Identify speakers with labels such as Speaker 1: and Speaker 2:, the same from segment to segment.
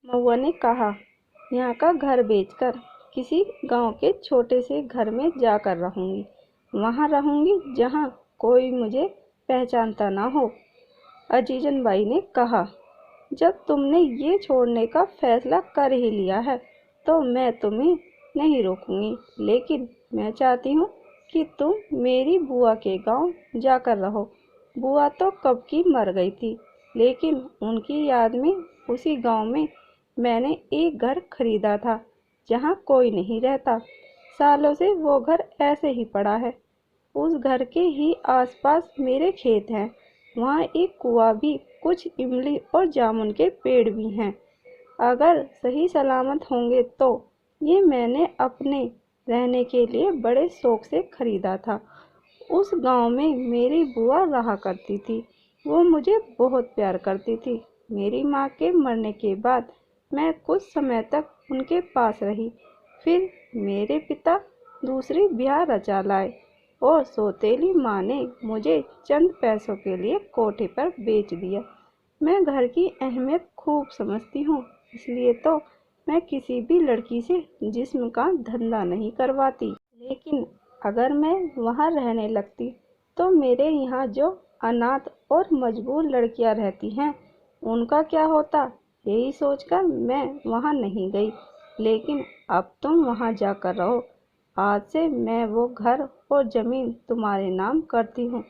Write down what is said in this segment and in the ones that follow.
Speaker 1: महुआ ने कहा, यहाँ का घर बेचकर किसी गांव के छोटे से घर में जाकर रहूंगी। वहां रहूंगी जहां कोई मुझे पहचानता ना हो। अजीजन बाई ने कहा, जब तुमने ये छोड़ने का फैसला कर ही लिया है तो मैं तुम्हें नहीं रोकूंगी, लेकिन मैं चाहती हूँ कि तुम मेरी बुआ के गांव जाकर रहो। बुआ तो कब की मर गई थी, लेकिन उनकी याद में उसी गांव में मैंने एक घर खरीदा था जहां कोई नहीं रहता। सालों से वो घर ऐसे ही पड़ा है। उस घर के ही आसपास मेरे खेत हैं। वहाँ एक कुआं भी, कुछ इमली और जामुन के पेड़ भी हैं। अगर सही सलामत होंगे तो ये मैंने अपने रहने के लिए बड़े शौक से खरीदा था। उस गांव में मेरी बुआ रहा करती थी। वो मुझे बहुत प्यार करती थी। मेरी माँ के मरने के बाद मैं कुछ समय तक उनके पास रही। फिर मेरे पिता दूसरी ब्याह रचा लाए और सौतेली माँ ने मुझे चंद पैसों के लिए कोठे पर बेच दिया। मैं घर की अहमियत खूब समझती हूँ, इसलिए तो मैं किसी भी लड़की से जिस्म का धंधा नहीं करवाती। लेकिन अगर मैं वहाँ रहने लगती तो मेरे यहाँ जो अनाथ और मजबूर लड़कियाँ रहती हैं उनका क्या होता, यही सोचकर मैं वहाँ नहीं गई। लेकिन अब तुम वहाँ जाकर रहो। आज से मैं वो घर और ज़मीन तुम्हारे नाम करती हूँ।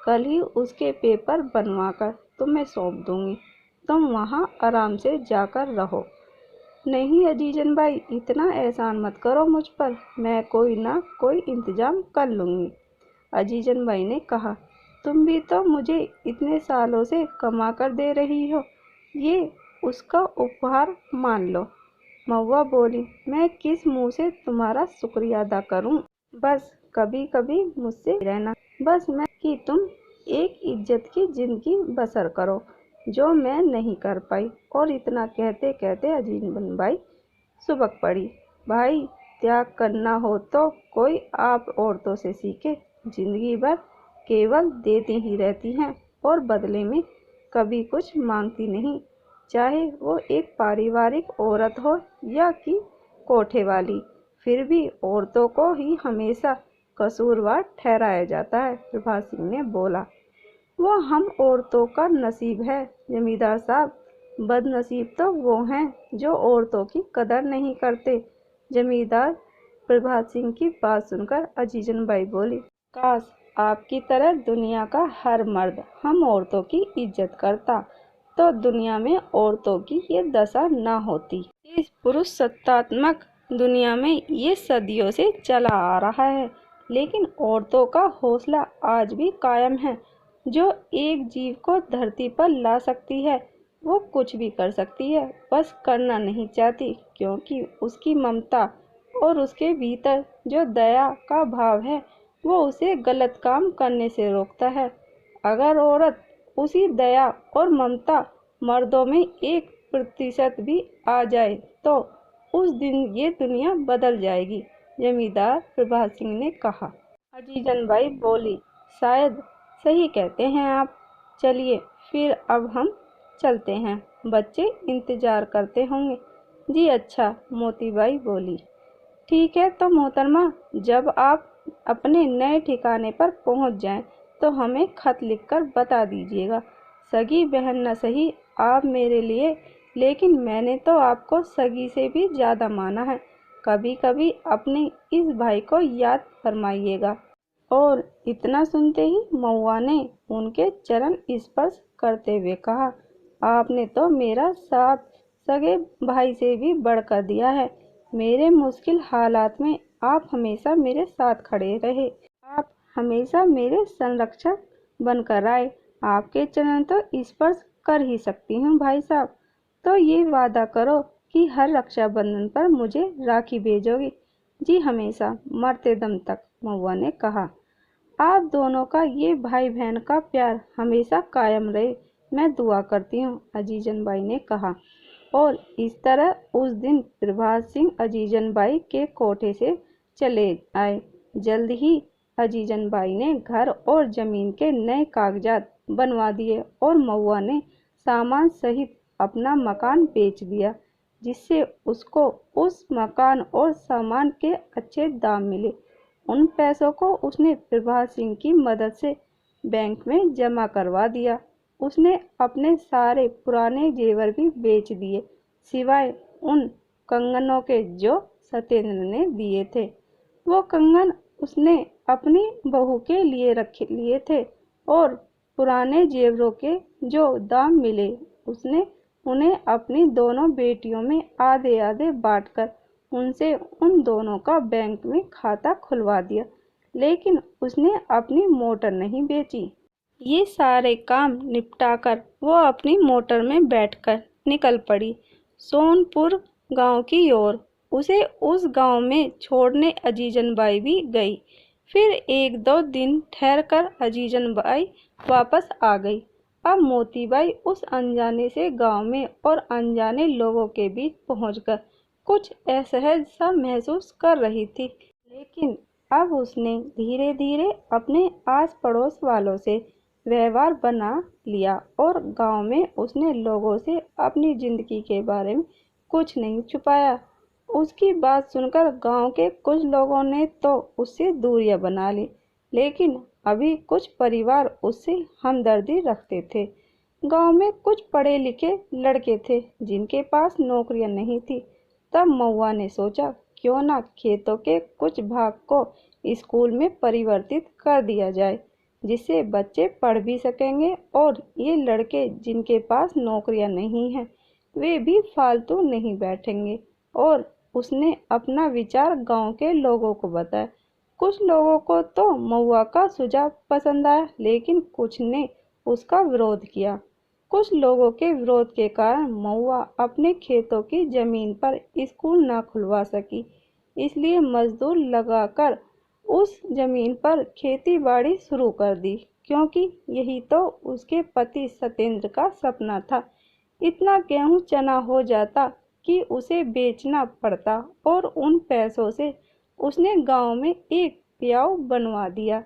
Speaker 1: कल ही उसके पेपर बनवाकर तुम्हें सौंप दूँगी। तुम वहाँ आराम से जाकर रहो। नहीं अजीजन बाई, इतना एहसान मत करो मुझ पर। मैं कोई ना कोई इंतजाम कर लूँगी। अजीजन बाई ने कहा, तुम भी तो मुझे इतने सालों से कमा कर दे रही हो, ये उसका उपहार मान लो। महुआ बोली, मैं किस मुंह से तुम्हारा शुक्रिया अदा करूं। बस कभी कभी मुझसे रहना। बस मैं कि तुम एक इज्जत की जिंदगी बसर करो, जो मैं नहीं कर पाई। और इतना कहते कहते अजीजन बाई सुबक पड़ी। भाई, त्याग करना हो तो कोई आप औरतों से सीखे। जिंदगी भर केवल देती ही रहती हैं और बदले में कभी कुछ मांगती नहीं, चाहे वो एक पारिवारिक औरत हो या कि कोठे वाली। फिर भी औरतों को ही हमेशा कसूरवार ठहराया जाता है। प्रभात सिंह ने बोला, वो हम औरतों का नसीब है जमींदार साहब। बदनसीब तो वो हैं जो औरतों की कदर नहीं करते। जमींदार प्रभात सिंह की बात सुनकर अजीजन बाई बोली, काश आपकी तरह दुनिया का हर मर्द हम औरतों की इज्जत करता तो दुनिया में औरतों की ये दशा न होती। इस पुरुष सत्तात्मक दुनिया में ये सदियों से चला आ रहा है, लेकिन औरतों का हौसला आज भी कायम है। जो एक जीव को धरती पर ला सकती है वो कुछ भी कर सकती है, बस करना नहीं चाहती, क्योंकि उसकी ममता और उसके भीतर जो दया का भाव है वो उसे गलत काम करने से रोकता है। अगर औरत उसी दया और ममता मर्दों में 1% भी आ जाए तो उस दिन ये दुनिया बदल जाएगी। जमींदार प्रभात सिंह ने कहा। अजीजन बाई बोली, शायद सही कहते हैं आप। चलिए फिर अब हम चलते हैं, बच्चे इंतजार करते होंगे। जी अच्छा, मोतीबाई बोली। ठीक है तो मोहतरमा, जब आप अपने नए ठिकाने पर पहुंच जाएं तो हमें खत लिखकर बता दीजिएगा। सगी बहन न सही आप मेरे लिए, लेकिन मैंने तो आपको सगी से भी ज़्यादा माना है। कभी कभी अपने इस भाई को याद फरमाइएगा। और इतना सुनते ही महुआ ने उनके चरण स्पर्श करते हुए कहा, आपने तो मेरा साथ सगे भाई से भी बढ़कर दिया है। मेरे मुश्किल हालात में आप हमेशा मेरे साथ खड़े रहे। आप हमेशा मेरे संरक्षक बनकर आए। आपके चरण तो स्पर्श कर ही सकती हूँ भाई साहब। तो ये वादा करो कि हर रक्षाबंधन पर मुझे राखी भेजोगी। जी हमेशा, मरते दम तक, महुआ ने कहा। आप दोनों का ये भाई बहन का प्यार हमेशा कायम रहे, मैं दुआ करती हूँ, अजीजन बाई ने कहा। और इस तरह उस दिन प्रभात सिंह अजीजन बाई के कोठे से चले आए। जल्द ही अजीजन बाई ने घर और जमीन के नए कागजात बनवा दिए और महुआ ने सामान सहित अपना मकान बेच दिया। जिससे उसको उस मकान और सामान के अच्छे दाम मिले। उन पैसों को उसने प्रभात सिंह की मदद से बैंक में जमा करवा दिया। उसने अपने सारे पुराने जेवर भी बेच दिए, सिवाय उन कंगनों के जो सत्येंद्र ने दिए थे। वो कंगन उसने अपनी बहू के लिए थे और पुराने जेवरों के जो दाम मिले उसने उन्हें अपनी दोनों बेटियों में आधे आधे बांटकर उनसे उन दोनों का बैंक में खाता खुलवा दिया। लेकिन उसने अपनी मोटर नहीं बेची। ये सारे काम निपटाकर वो अपनी मोटर में बैठकर निकल पड़ी सोनपुर गांव की ओर। उसे उस गांव में छोड़ने अजीजन बाई भी गई। फिर एक दो दिन ठहरकर अजीजन बाई वापस आ गई। अब मोतीबाई उस अनजाने से गांव में और अनजाने लोगों के बीच पहुंचकर कुछ असहज सा महसूस कर रही थी। लेकिन अब उसने धीरे धीरे अपने आस पड़ोस वालों से व्यवहार बना लिया और गांव में उसने लोगों से अपनी जिंदगी के बारे में कुछ नहीं छुपाया। उसकी बात सुनकर गांव के कुछ लोगों ने तो उससे दूरियां बना ली, लेकिन अभी कुछ परिवार उससे हमदर्दी रखते थे। गांव में कुछ पढ़े लिखे लड़के थे जिनके पास नौकरियां नहीं थी। तब महुआ ने सोचा क्यों ना खेतों के कुछ भाग को स्कूल में परिवर्तित कर दिया जाए, जिससे बच्चे पढ़ भी सकेंगे और ये लड़के जिनके पास नौकरियां नहीं हैं वे भी फालतू नहीं बैठेंगे। और उसने अपना विचार गांव के लोगों को बताया। कुछ लोगों को तो महुआ का सुझाव पसंद आया, लेकिन कुछ ने उसका विरोध किया। कुछ लोगों के विरोध के कारण महुआ अपने खेतों की जमीन पर स्कूल न खुलवा सकी, इसलिए मजदूर लगाकर उस जमीन पर खेती बाड़ी शुरू कर दी, क्योंकि यही तो उसके पति सत्येंद्र का सपना था। इतना गेहूं चना हो जाता कि उसे बेचना पड़ता और उन पैसों से उसने गांव में एक प्याऊ बनवा दिया,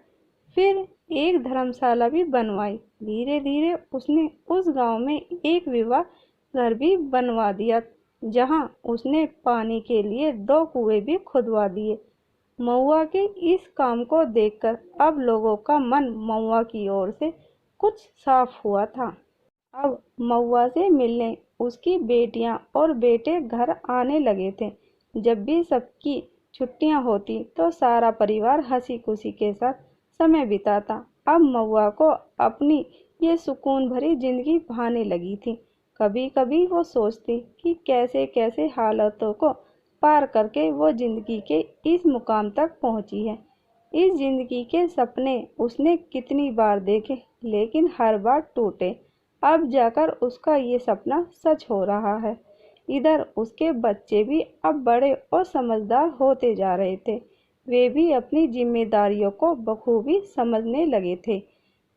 Speaker 1: फिर एक धर्मशाला भी बनवाई। धीरे धीरे उसने उस गांव में एक विवाह घर भी बनवा दिया, जहां उसने पानी के लिए 2 कुएं भी खुदवा दिए। महुआ के इस काम को देखकर अब लोगों का मन महुआ की ओर से कुछ साफ हुआ था। अब महुआ से मिलने उसकी बेटियां और बेटे घर आने लगे थे। जब भी सबकी छुट्टियां होती तो सारा परिवार हंसी खुशी के साथ समय बिताता। अब महुआ को अपनी ये सुकून भरी जिंदगी भाने लगी थी। कभी कभी वो सोचती कि कैसे कैसे हालातों को पार करके वो जिंदगी के इस मुकाम तक पहुंची है। इस जिंदगी के सपने उसने कितनी बार देखे, लेकिन हर बार टूटे। अब जाकर उसका ये सपना सच हो रहा है। इधर उसके बच्चे भी अब बड़े और समझदार होते जा रहे थे। वे भी अपनी जिम्मेदारियों को बखूबी समझने लगे थे।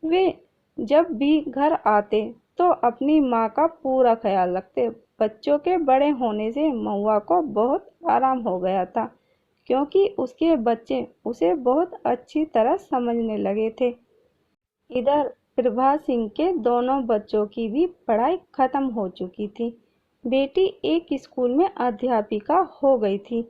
Speaker 1: वे जब भी घर आते तो अपनी माँ का पूरा ख्याल रखते। बच्चों के बड़े होने से महुआ को बहुत आराम हो गया था, क्योंकि उसके बच्चे उसे बहुत अच्छी तरह समझने लगे थे। इधर प्रभात सिंह के दोनों बच्चों की भी पढ़ाई खत्म हो चुकी थी। बेटी एक स्कूल में अध्यापिका हो गई थी।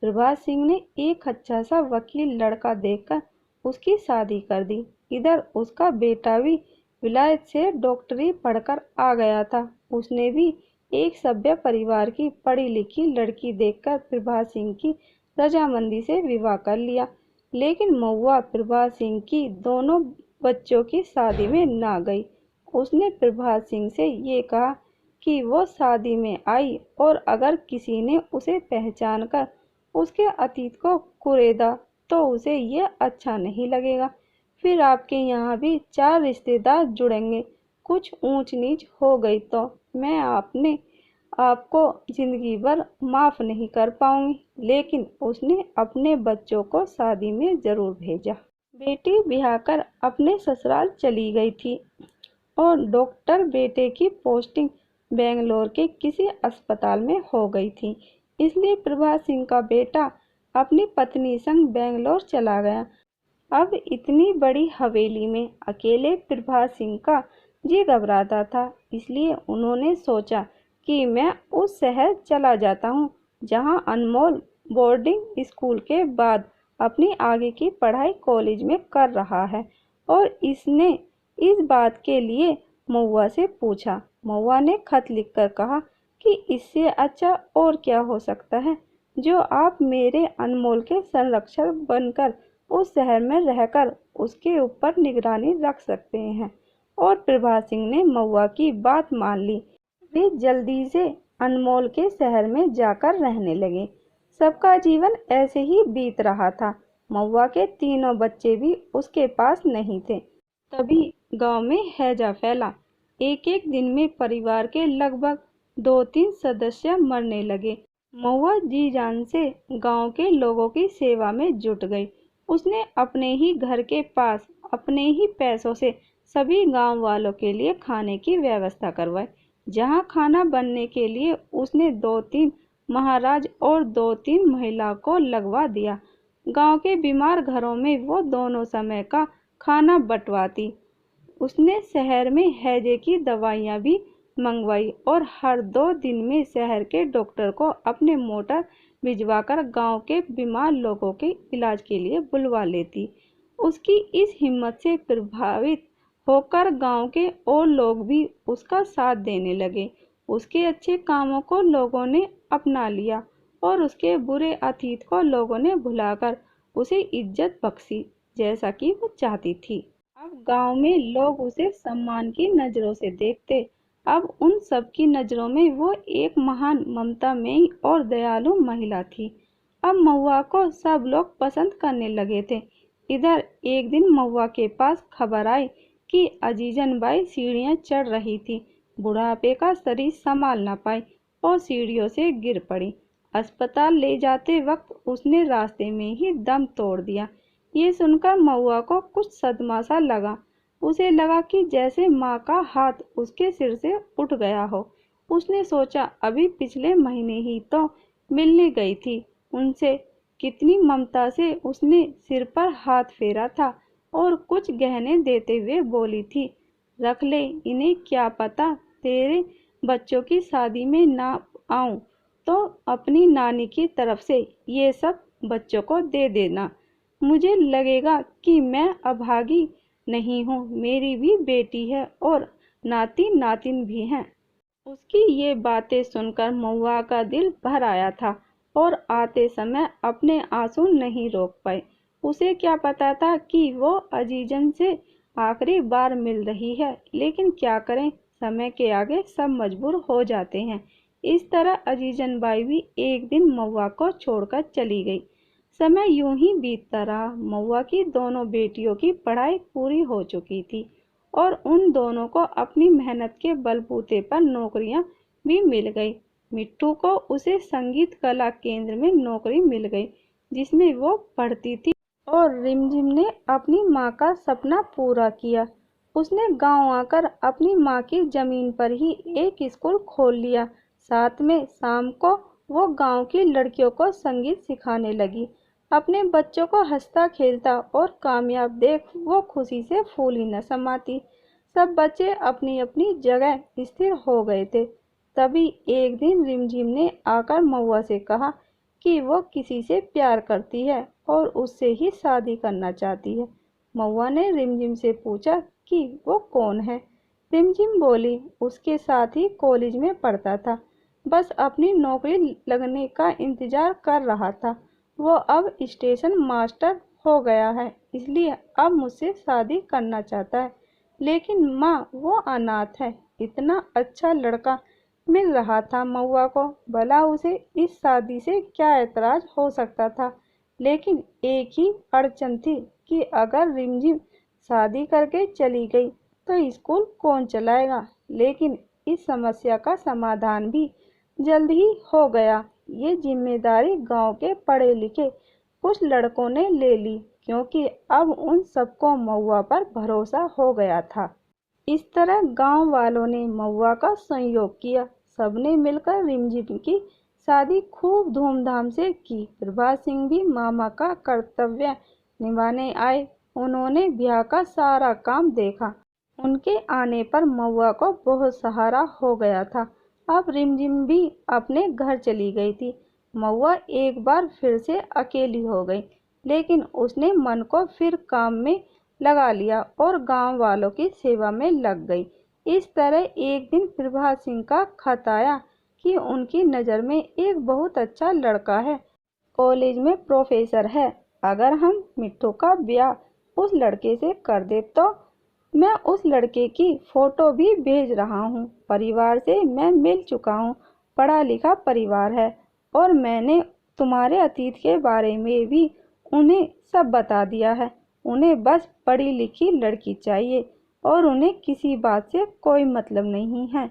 Speaker 1: प्रभात सिंह ने एक अच्छा सा वकील लड़का देखकर उसकी शादी कर दी। इधर उसका बेटा भी विलायत से डॉक्टरी पढ़कर आ गया था। उसने भी एक सभ्य परिवार की पढ़ी लिखी लड़की देखकर प्रभात सिंह की रजामंदी से विवाह कर लिया। लेकिन महुआ प्रभात सिंह की दोनों बच्चों की शादी में ना गई। उसने प्रभात सिंह से ये कहा कि वो शादी में आई और अगर किसी ने उसे पहचान कर उसके अतीत को कुरेदा तो उसे ये अच्छा नहीं लगेगा। फिर आपके यहाँ भी 4 रिश्तेदार जुड़ेंगे। कुछ ऊंच नीच हो गई तो मैं आपको जिंदगी भर माफ नहीं कर पाऊंगी। लेकिन उसने अपने बच्चों को शादी में जरूर भेजा। बेटी ब्याहकर अपने ससुराल चली गई थी और डॉक्टर बेटे की पोस्टिंग बेंगलोर के किसी अस्पताल में हो गई थी। इसलिए प्रभात सिंह का बेटा अपनी पत्नी संग बेंगलोर चला गया। अब इतनी बड़ी हवेली में अकेले प्रभात सिंह का जी घबराता था, इसलिए उन्होंने सोचा कि मैं उस शहर चला जाता हूँ जहाँ अनमोल बोर्डिंग स्कूल के बाद अपनी आगे की पढ़ाई कॉलेज में कर रहा है। और इसने इस बात के लिए महुआ से पूछा। महुआ ने खत लिखकर कहा कि इससे अच्छा और क्या हो सकता है जो आप मेरे अनमोल के संरक्षक बनकर उस शहर में रहकर उसके ऊपर निगरानी रख सकते हैं। और प्रभात सिंह ने महुआ की बात मान ली। वे जल्दी से अनमोल के शहर में जाकर रहने लगे। सबका जीवन ऐसे ही बीत रहा था। महुआ के तीनों बच्चे भी उसके पास नहीं थे। तभी गांव में हैजा फैला। एक एक दिन में परिवार के लगभग 2-3 सदस्य मरने लगे। महुआ जी जान से गांव के लोगों की सेवा में जुट गई। उसने अपने ही घर के पास अपने ही पैसों से सभी गांव वालों के लिए खाने की व्यवस्था करवाई। जहां खाना बनने के लिए उसने 2-3 महाराज और 2-3 महिला को लगवा दिया। गांव के बीमार घरों में वो दोनों समय का खाना बंटवाती। उसने शहर में हैजे की दवाइयाँ भी मंगवाई और हर 2 दिन में शहर के डॉक्टर को अपने मोटर भिजवाकर गांव के बीमार लोगों के इलाज के लिए बुलवा लेती। उसकी इस हिम्मत से प्रभावित होकर गांव के और लोग भी उसका साथ देने लगे। उसके अच्छे कामों को लोगों ने अपना लिया और उसके बुरे अतीत को लोगों ने भुलाकर उसे इज्जत बख्शी जैसा कि वो चाहती थी। अब गांव में लोग उसे सम्मान की नजरों से देखते। अब उन सब की नजरों में वो एक महान ममतामयी और दयालु महिला थी। अब महुआ को सब लोग पसंद करने लगे थे। इधर एक दिन महुआ के पास खबर आई कि अजीजन बाई सीढ़ियां चढ़ रही थी। बुढ़ापे का शरीर संभाल न पाई और सीढ़ियों से गिर पड़ी। अस्पताल ले जाते वक्त उसने रास्ते में ही दम तोड़ दिया। ये सुनकर महुआ को कुछ सदमा सा लगा। उसे लगा कि जैसे माँ का हाथ उसके सिर से उठ गया हो। उसने सोचा अभी पिछले महीने ही तो मिलने गई थी उनसे। कितनी ममता से उसने सिर पर हाथ फेरा था और कुछ गहने देते हुए बोली थी, रख ले इन्हें, क्या पता तेरे बच्चों की शादी में ना आऊं तो अपनी नानी की तरफ से ये सब बच्चों को दे देना। मुझे लगेगा कि मैं अभागी नहीं हूँ, मेरी भी बेटी है और नाती नातिन भी हैं। उसकी ये बातें सुनकर महुआ का दिल भर आया था और आते समय अपने आंसू नहीं रोक पाए। उसे क्या पता था कि वो अजीजन से आखिरी बार मिल रही है, लेकिन क्या करें, समय के आगे सब मजबूर हो जाते हैं। इस तरह अजीजन बाई भी एक दिन महुआ को छोड़कर चली गई। समय यूं ही बीतता रहा। महुआ की दोनों बेटियों की पढ़ाई पूरी हो चुकी थी और उन दोनों को अपनी मेहनत के बलबूते पर नौकरियां भी मिल गई। मिट्टू को उसे संगीत कला केंद्र में नौकरी मिल गई जिसमें वो पढ़ती थी। और रिमझिम ने अपनी माँ का सपना पूरा किया। उसने गांव आकर अपनी माँ की जमीन पर ही एक स्कूल खोल लिया। साथ में शाम को वो गांव की लड़कियों को संगीत सिखाने लगी। अपने बच्चों को हंसता खेलता और कामयाब देख वो खुशी से फूल ही न समाती। सब बच्चे अपनी अपनी जगह स्थिर हो गए थे। तभी एक दिन रिमझिम ने आकर महुआ से कहा कि वो किसी से प्यार करती है और उससे ही शादी करना चाहती है। महुआ ने रिमझिम से पूछा कि वो कौन है। रिमझिम बोली, उसके साथ ही कॉलेज में पढ़ता था, बस अपनी नौकरी लगने का इंतजार कर रहा था। वो अब स्टेशन मास्टर हो गया है, इसलिए अब मुझसे शादी करना चाहता है। लेकिन माँ, वो अनाथ है। इतना अच्छा लड़का मिल रहा था महुआ को, भला उसे इस शादी से क्या एतराज हो सकता था। लेकिन एक ही अड़चन थी कि अगर रिमझिम शादी करके चली गई तो स्कूल कौन चलाएगा। लेकिन इस समस्या का समाधान भी जल्द ही हो गया। ये जिम्मेदारी गांव के पढ़े लिखे कुछ लड़कों ने ले ली, क्योंकि अब उन सबको महुआ पर भरोसा हो गया था। इस तरह गांव वालों ने महुआ का सहयोग किया। सबने मिलकर रिमझिम की शादी खूब धूमधाम से की। प्रभात सिंह भी मामा का कर्तव्य निभाने आए। उन्होंने ब्याह का सारा काम देखा। उनके आने पर महुआ को बहुत सहारा हो गया था। अब रिमझिम भी अपने घर चली गई थी। महुआ एक बार फिर से अकेली हो गई, लेकिन उसने मन को फिर काम में लगा लिया और गांव वालों की सेवा में लग गई। इस तरह एक दिन प्रभात सिंह का खत आया कि उनकी नज़र में एक बहुत अच्छा लड़का है, कॉलेज में प्रोफेसर है। अगर हम मिट्टू का ब्याह उस लड़के से कर दे तो मैं उस लड़के की फोटो भी भेज रहा हूँ। परिवार से मैं मिल चुका हूँ, पढ़ा लिखा परिवार है, और मैंने तुम्हारे अतीत के बारे में भी उन्हें सब बता दिया है। उन्हें बस पढ़ी लिखी लड़की चाहिए और उन्हें किसी बात से कोई मतलब नहीं है।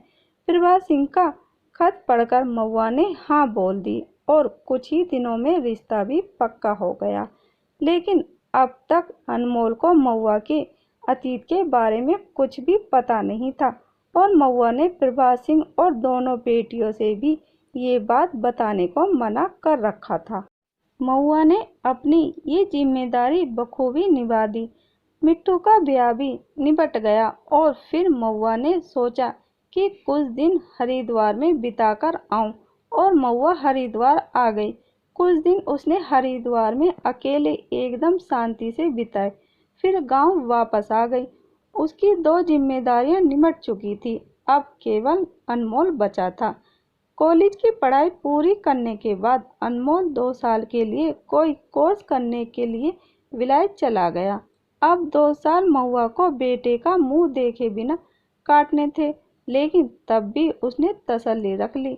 Speaker 1: प्रभात सिंह का खत पढ़कर महुआ ने हाँ बोल दी और कुछ ही दिनों में रिश्ता भी पक्का हो गया। लेकिन अब तक अनमोल को महुआ के अतीत के बारे में कुछ भी पता नहीं था और महुआ ने प्रभात सिंह और दोनों बेटियों से भी ये बात बताने को मना कर रखा था। महुआ ने अपनी ये जिम्मेदारी बखूबी निभा दी। मिट्टू का ब्याह भी निपट गया और फिर महुआ ने सोचा कि कुछ दिन हरिद्वार में बिताकर आऊं, और महुआ हरिद्वार आ गई। कुछ दिन उसने हरिद्वार में अकेले एकदम शांति से बिताए, फिर गांव वापस आ गई। उसकी 2 जिम्मेदारियां निमट चुकी थी, अब केवल अनमोल बचा था। कॉलेज की पढ़ाई पूरी करने के बाद अनमोल 2 साल के लिए कोई कोर्स करने के लिए विलायत चला गया। अब 2 साल महुआ को बेटे का मुंह देखे बिना काटने थे, लेकिन तब भी उसने तसल्ली रख ली।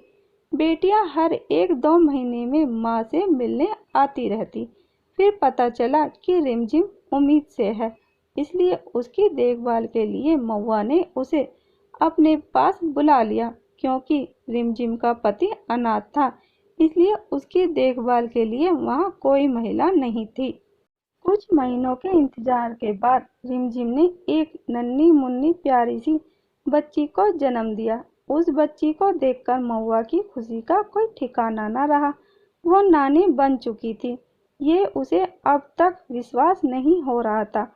Speaker 1: बेटियां हर 1-2 महीने में माँ से मिलने आती रहती। फिर पता चला कि रिमझिम उम्मीद से है, इसलिए उसकी देखभाल के लिए महुआ ने उसे अपने पास बुला लिया। क्योंकि रिमझिम का पति अनाथ था, इसलिए उसकी देखभाल के लिए वहाँ कोई महिला नहीं थी। कुछ महीनों के इंतजार के बाद रिमझिम ने एक नन्ही मुन्नी प्यारी सी बच्ची को जन्म दिया। उस बच्ची को देखकर महुआ की खुशी का कोई ठिकाना न रहा। वो नानी बन चुकी थी, ये उसे अब तक विश्वास नहीं हो रहा था।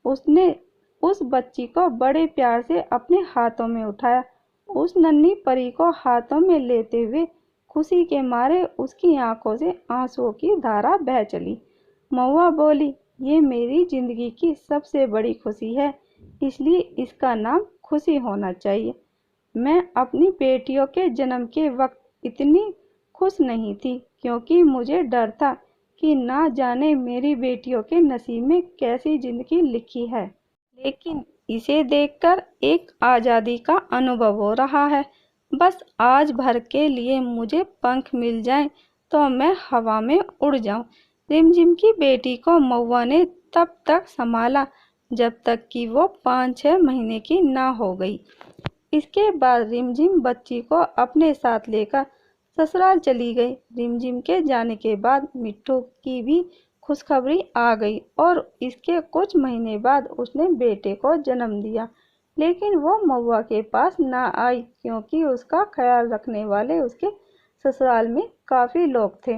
Speaker 1: उसने उस बच्ची को बड़े प्यार से अपने हाथों में उठाया। उस नन्ही परी को हाथों में लेते हुए खुशी के मारे उसकी आंखों से आंसुओं की धारा बह चली। महुआ बोली, ये मेरी जिंदगी की सबसे बड़ी खुशी है, इसलिए इसका नाम खुशी होना चाहिए। मैं अपनी बेटियों के जन्म के वक्त इतनी खुश नहीं थी, क्योंकि मुझे डर था कि ना जाने मेरी बेटियों के नसीब में कैसी जिंदगी लिखी है। लेकिन इसे देखकर एक आज़ादी का अनुभव हो रहा है। बस आज भर के लिए मुझे पंख मिल जाएं तो मैं हवा में उड़ जाऊं। रिमझिम की बेटी को महुआ ने तब तक संभाला जब तक कि वो 5-6 महीने की ना हो गई। इसके बाद रिमझिम बच्ची को अपने साथ लेकर ससुराल चली गई। रिमझिम के जाने के बाद मिट्टू की भी खुशखबरी आ गई और इसके कुछ महीने बाद उसने बेटे को जन्म दिया। लेकिन वो महुआ के पास ना आई, क्योंकि उसका ख्याल रखने वाले उसके ससुराल में काफ़ी लोग थे।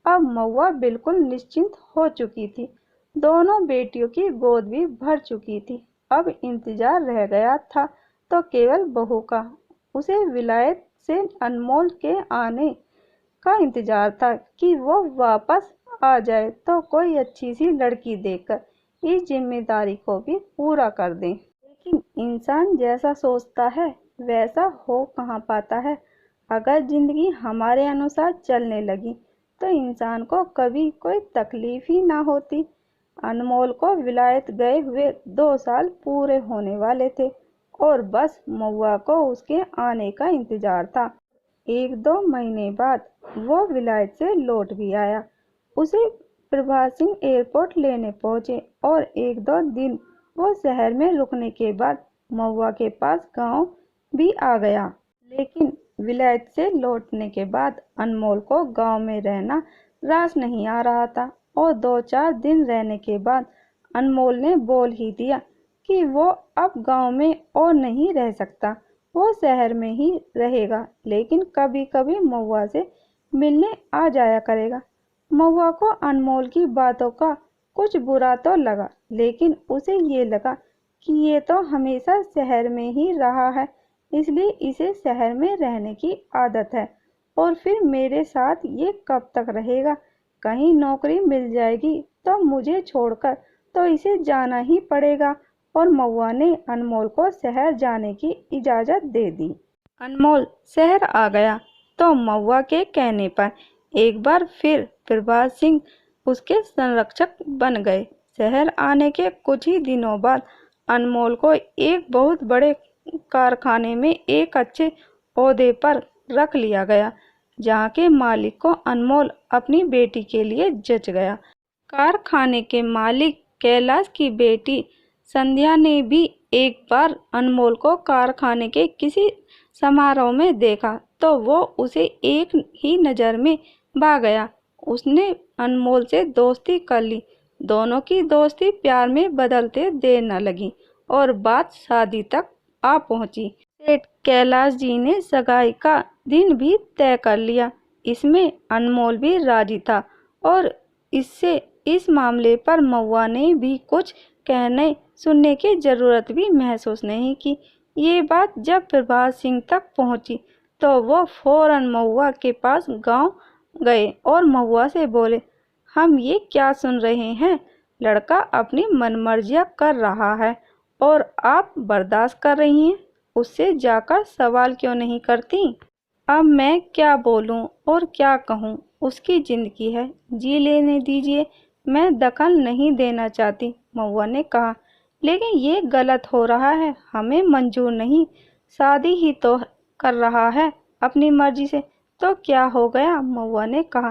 Speaker 1: अब महुआ बिल्कुल निश्चिंत हो चुकी थी। दोनों बेटियों की गोद भी भर चुकी थी। अब इंतजार रह गया था तो केवल बहू का। उसे विलायत से अनमोल के आने का इंतजार था कि वो वापस आ जाए तो कोई अच्छी सी लड़की देखकर इस जिम्मेदारी को भी पूरा कर दें। लेकिन इंसान जैसा सोचता है वैसा हो कहाँ पाता है। अगर जिंदगी हमारे अनुसार चलने लगी तो इंसान को कभी कोई तकलीफ ही ना होती। अनमोल को विलायत गए हुए 2 साल पूरे होने वाले थे और बस महुआ को उसके आने का इंतजार था। 1-2 महीने बाद वो विलायत से लौट भी आया। उसे प्रभात सिंह एयरपोर्ट लेने पहुंचे और 1-2 दिन वो शहर में रुकने के बाद महुआ के पास गांव भी आ गया। लेकिन विलायत से लौटने के बाद अनमोल को गांव में रहना रास नहीं आ रहा था और 2-4 दिन रहने के बाद अनमोल ने बोल ही दिया कि वो अब गांव में और नहीं रह सकता, वो शहर में ही रहेगा, लेकिन कभी कभी महुआ से मिलने आ जाया करेगा। महुआ को अनमोल की बातों का कुछ बुरा तो लगा, लेकिन उसे ये लगा कि ये तो हमेशा शहर में ही रहा है, इसलिए इसे शहर में रहने की आदत है। और फिर मेरे साथ ये कब तक रहेगा? कहीं नौकरी मिल जाएगी तो मुझे छोड़कर तो इसे जाना ही पड़ेगा। और महुआ ने अनमोल को शहर जाने की इजाज़त दे दी। अनमोल शहर आ गया तो महुआ के कहने पर एक बार फिर प्रभात सिंह उसके संरक्षक बन गए। शहर आने के कुछ ही दिनों बाद अनमोल को एक बहुत बड़े कारखाने में एक अच्छे ओहदे पर रख लिया गया, जहाँ के मालिक को अनमोल अपनी बेटी के लिए जच गया। कारखाने के मालिक कैलाश की बेटी संध्या ने भी एक बार अनमोल को कारखाने के किसी समारोह में देखा तो वो उसे एक ही नज़र में भा गया। उसने अनमोल से दोस्ती कर ली। दोनों की दोस्ती प्यार में बदलते देर न लगी और बात शादी तक आ पहुंची। सेठ कैलाश जी ने सगाई का दिन भी तय कर लिया। इसमें अनमोल भी राजी था और इससे इस मामले पर महुआ ने भी कुछ कहने सुनने की जरूरत भी महसूस नहीं की। ये बात जब प्रभात सिंह तक पहुंची तो वो फौरन महुआ के पास गांव गए और महुआ से बोले, हम ये क्या सुन रहे हैं? लड़का अपनी मनमर्जियाँ कर रहा है और आप बर्दाश्त कर रही हैं। उससे जाकर सवाल क्यों नहीं करती? अब मैं क्या बोलूं और क्या कहूं? उसकी जिंदगी है, जी लेने दीजिए। मैं दखल नहीं देना चाहती, महुआ ने कहा, लेकिन ये गलत हो रहा है, हमें मंजूर नहीं। शादी ही तो कर रहा है अपनी मर्जी से, तो क्या हो गया? महुआ ने कहा,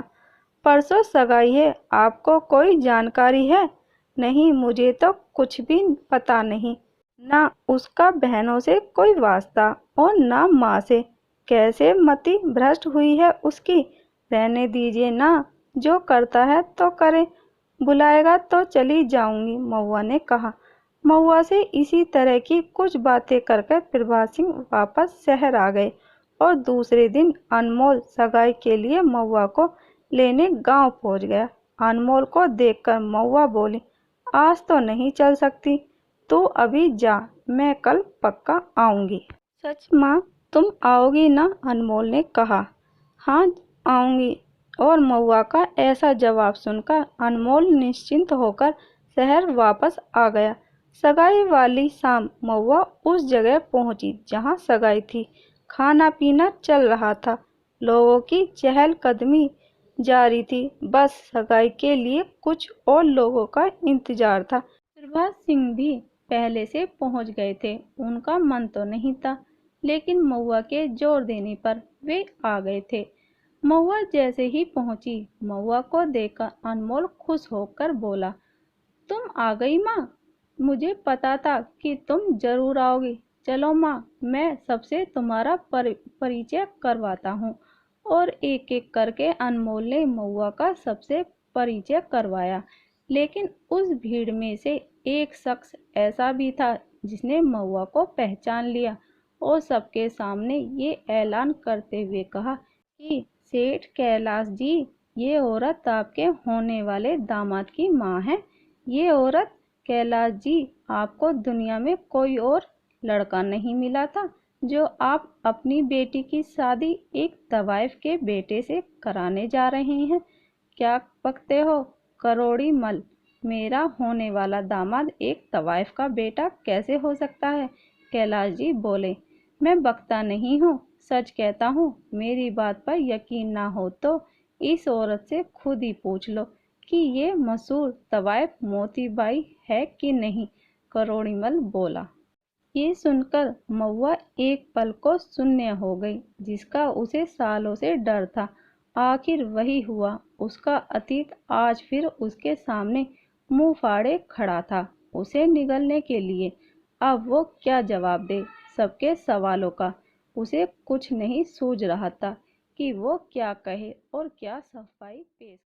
Speaker 1: परसों सगाई है, आपको कोई जानकारी है? नहीं, मुझे तो कुछ भी पता नहीं। ना उसका बहनों से कोई वास्ता और ना माँ से। कैसे मति भ्रष्ट हुई है उसकी। रहने दीजिए ना, जो करता है तो करे, बुलाएगा तो चली जाऊंगी, महुआ ने कहा। महुआ से इसी तरह की कुछ बातें करके प्रभात सिंह वापस शहर आ गए और दूसरे दिन अनमोल सगाई के लिए महुआ को लेने गांव पहुंच गया। अनमोल को देखकर महुआ बोली, आज तो नहीं चल सकती, तू अभी जा, मैं कल पक्का आऊंगी। सच माँ, तुम आओगी ना? अनमोल ने कहा। हाँ, आऊंगी। और महुआ का ऐसा जवाब सुनकर अनमोल निश्चिंत होकर शहर वापस आ गया। सगाई वाली शाम महुआ उस जगह पहुंची जहां सगाई थी। खाना पीना चल रहा था, लोगों की चहलकदमी जारी थी। बस सगाई के लिए कुछ और लोगों का इंतजार था। प्रभात सिंह भी पहले से पहुंच गए थे। उनका मन तो नहीं था, लेकिन महुआ के जोर देने पर वे आ गए थे। महुआ जैसे ही पहुंची, महुआ को देखकर अनमोल खुश होकर बोला, तुम आ गई माँ, मुझे पता था कि तुम जरूर आओगी। चलो माँ, मैं सबसे तुम्हारा परिचय करवाता हूँ। और एक एक करके अनमोल ने महुआ का सबसे परिचय करवाया। लेकिन उस भीड़ में से एक शख्स ऐसा भी था जिसने महुआ को पहचान लिया और सबके सामने ये ऐलान करते हुए कहा कि सेठ कैलाश जी, ये औरत आपके होने वाले दामाद की माँ है। ये औरत, कैलाश जी, आपको दुनिया में कोई और लड़का नहीं मिला था जो आप अपनी बेटी की शादी एक तवाइफ के बेटे से कराने जा रहे हैं। क्या बकते हो करोड़ी मल? मेरा होने वाला दामाद एक तवाइफ का बेटा कैसे हो सकता है? कैलाश जी बोले, मैं बकता नहीं हूँ, सच कहता हूँ। मेरी बात पर यकीन ना हो तो इस औरत से खुद ही पूछ लो कि ये मशहूर तवाइफ मोतीबाई है कि नहीं, करोड़ीमल बोला। ये सुनकर महुआ एक पल को शून्य हो गई, जिसका उसे सालों से डर था। आखिर वही हुआ। उसका अतीत आज फिर उसके सामने मुंह फाड़े खड़ा था, उसे निगलने के लिए। अब वो क्या जवाब दे सबके सवालों का? उसे कुछ नहीं सूझ रहा था कि वो क्या कहे और क्या सफाई पेश